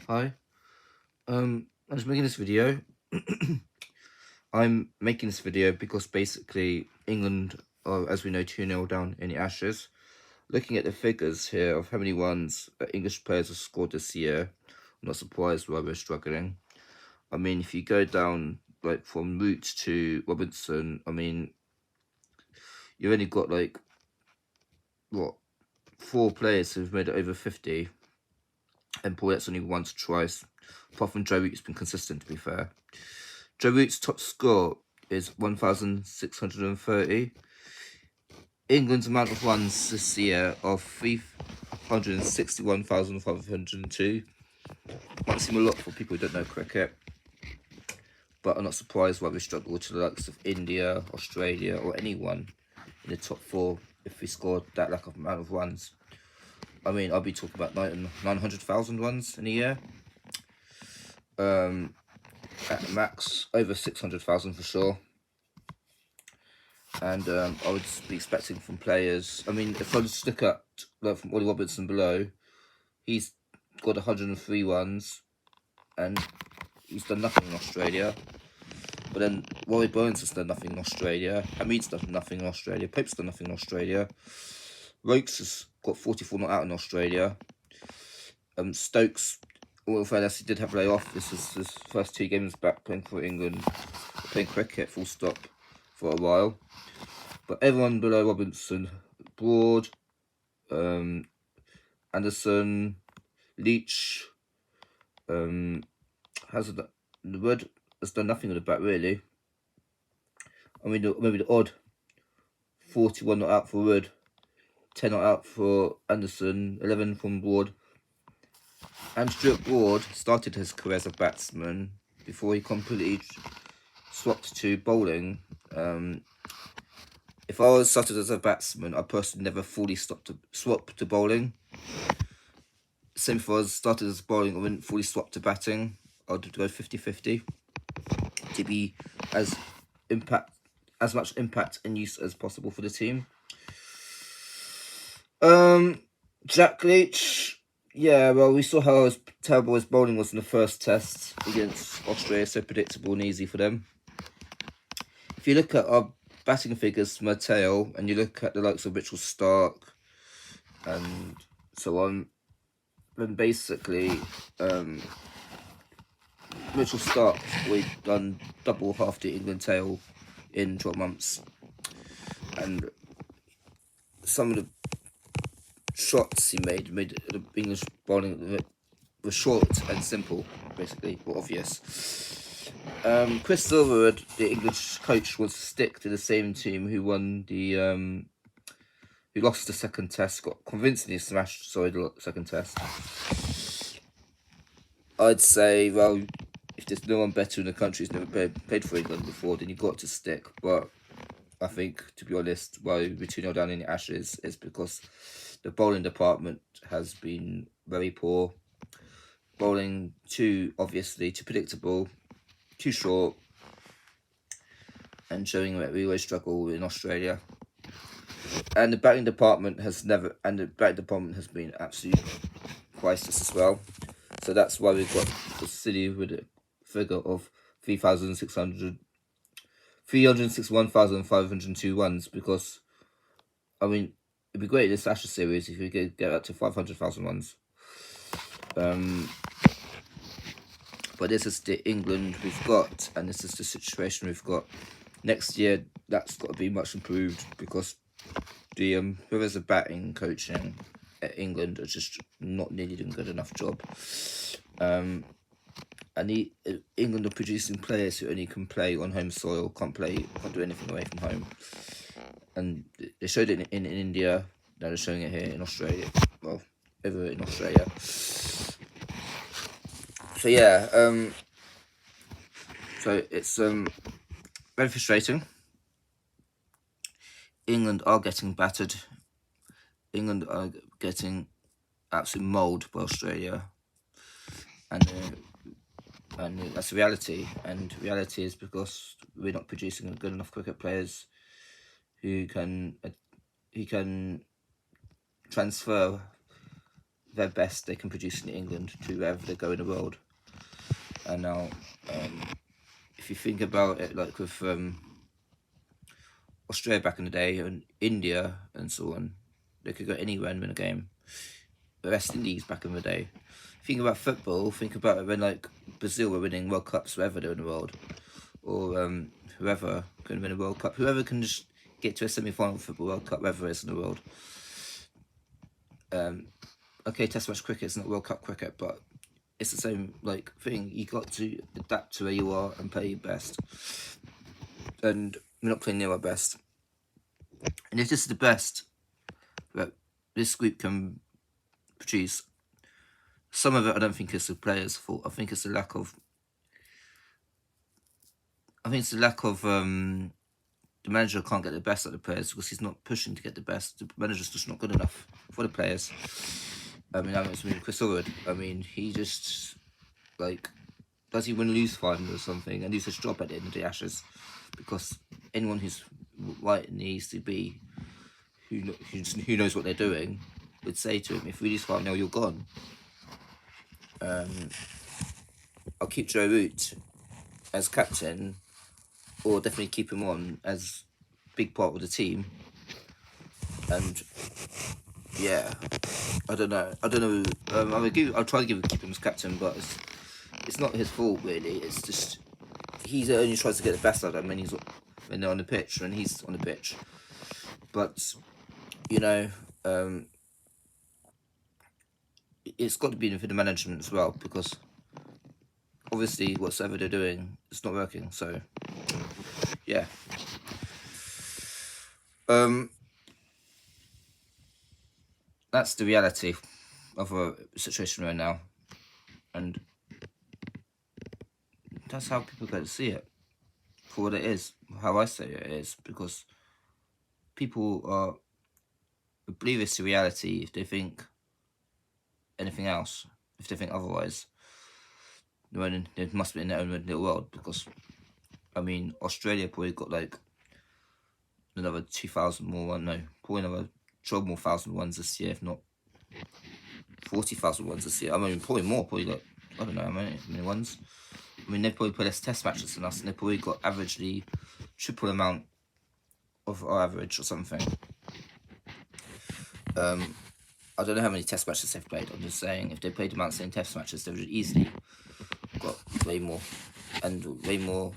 Hi, I'm just making this video. I'm making this video because basically England are, as we know, 2-0 down in the Ashes. Looking at the figures here of how many runs English players have scored this year, I'm not surprised why we're struggling. I mean, if you go down like from Root to Robinson, I mean, you've only got like, what, 4 players who've made it over 50. And Paul, that's only once or twice. Apart from Joe Root's been consistent, to be fair. Joe Root's top score is 1,630. England's amount of runs this year are 361,502. Might seem a lot for people who don't know cricket, but I'm not surprised why we struggle to the likes of India, Australia, or anyone in the top 4 if we scored that lack of amount of runs. I mean, I'll be talking about 900,000 runs in a year. At the max, over 600,000 for sure. And I would be expecting from players. I mean, if I just look at like from Ollie Robinson below, he's got 103 runs, and he's done nothing in Australia. But then Rory Burns has done nothing in Australia. Hamid's done nothing in Australia. Pope's done nothing in Australia. Rokes has got 44 not out in Australia. Stokes, well, fairness, he did have a lay off. This is his first 2 games back playing for England, playing cricket, full stop, for a while. But everyone below Robinson, Broad, Anderson, Leach, has the Wood has done nothing with the bat really. I mean, maybe the odd 41 not out for Wood, 10 not out for Anderson, 11 from Broad. And Stuart Broad started his career as a batsman before he completely swapped to bowling. If I was started as a batsman, I personally never fully swap to bowling. Same if I was started as bowling, I wouldn't fully swap to batting. I'd go 50-50 to be as much impact and use as possible for the team. Jack Leach, yeah, well, we saw how terrible his bowling was in the first test against Australia, so predictable and easy for them. If you look at our batting figures from our tail, and you look at the likes of Mitchell Stark and so on, then basically Mitchell Stark, we've done double half the England tail in 12 months, and some of the shots he made the English bowling were short and simple, basically, or obvious. Chris Silverwood, the English coach, wants to stick to the same team who won the who lost the second test, got convincingly smashed. Sorry, the second test. I'd say, well, if there's no one better in the country who's never played for England before, then you've got to stick. But I think, to be honest, why we're 2-0 down in the Ashes is because the bowling department has been very poor. Bowling too predictable, too short, and showing that we always struggle in Australia. And the batting department has been absolute crisis as well. So that's why we've got the city with a figure of 361,502 runs, because, I mean, it'd be great in this Ashes series if we could get up to 500,000 runs. But this is the England we've got, and this is the situation we've got. Next year, that's got to be much improved, because the whoever's the batting coaching at England are just not nearly doing a good enough job. And England are producing players who only can play on home soil, can't do anything away from home. And they showed it in India, now they're showing it here in Australia. Well, over in Australia. So yeah, so it's very frustrating. England are getting battered. England are getting absolutely mauled by Australia, and that's reality. And reality is because we're not producing good enough cricket players who can transfer their best they can produce in England to wherever they go in the world. And now, if you think about it, like with Australia back in the day and India and so on, they could go anywhere and win a game. The West Indies back in the day. Think about football. Think about it when like Brazil were winning World Cups wherever they're in the world, or whoever can win a World Cup. Whoever can just get to a semi-final football World Cup, wherever it is in the world. Okay, Test match cricket is not World Cup cricket, but it's the same like thing. You got to adapt to where you are and play your best. And we're not playing near our best. And if this is the best that this group can produce, some of it I don't think is the players' fault. I think it's the lack of. The manager can't get the best out of the players because he's not pushing to get the best. The manager's just not good enough for the players. I mean, Chris Howard. I mean, he just like does he win lose 5 or something and lose his job at the end of the Ashes because anyone who's right needs to be who knows what they're doing would say to him, if we lose 5-0, you're gone. I'll keep Joe Root as captain, or definitely keep him on as big part of the team. And yeah, I don't know. I'll try to keep him as captain, but it's not his fault really. It's just he only tries to get the best out of them when they're on the pitch, when he's on the pitch. But you know, it's got to be for the management as well, because obviously whatever they're doing, it's not working. So yeah. That's the reality of a situation right now, and that's how people get to see it for what it is, how I say it is, because people believe it's the reality if they think anything else, if they think otherwise, then they must be in their own little world. Because I mean, Australia probably got like another 2,000 more, probably another 12 more thousand ones this year, if not 40,000 ones this year. I mean, probably more, probably like, I don't know how many ones. I mean, they've probably played less test matches than us, and they've probably got averagely triple amount of our average or something. I don't know how many test matches they've played. I'm just saying, if they played the amount of same test matches, they would have easily got way more, and way more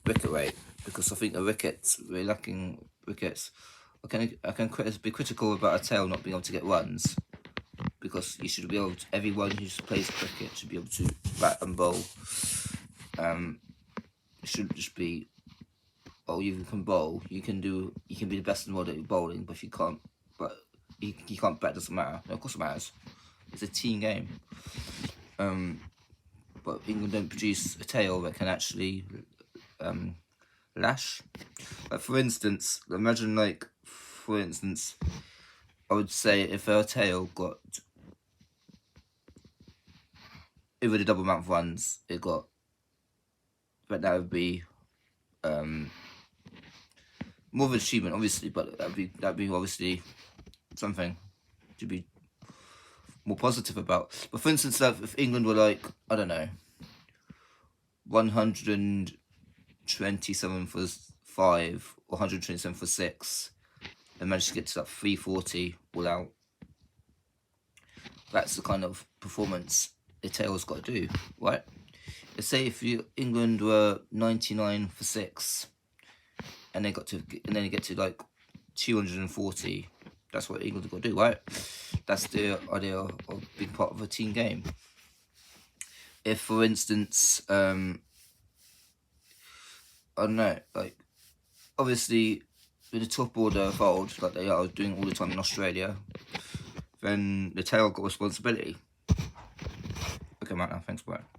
wicket rate, because I think the wickets, we're lacking wickets. I can be critical about a tail not being able to get runs, because you should be able to, everyone who plays cricket should be able to bat and bowl. It shouldn't just be, oh, you can bowl, you can be the best in the world at bowling, but if you can't, you can't bat, doesn't matter. No, of course it matters. It's a team game. But England don't produce a tail that can actually lash. Like for instance, I would say if her tail got over the double amount of runs it got, but that would be more of an achievement, obviously, but that'd be obviously something to be more positive about. But for instance, like if England were like, I don't know, 127 for 5 or 127 for 6, and managed to get to like 340 all out, that's the kind of performance the tail's got to do, right? Let's say if England were 99 for 6, and they get to like 240. That's what England have got to do, right? That's the idea of being part of a team game. If, for instance, I don't know, like obviously with the top order evolved like they are doing all the time in Australia, then the tail got responsibility. Okay, Matt, now thanks, bye.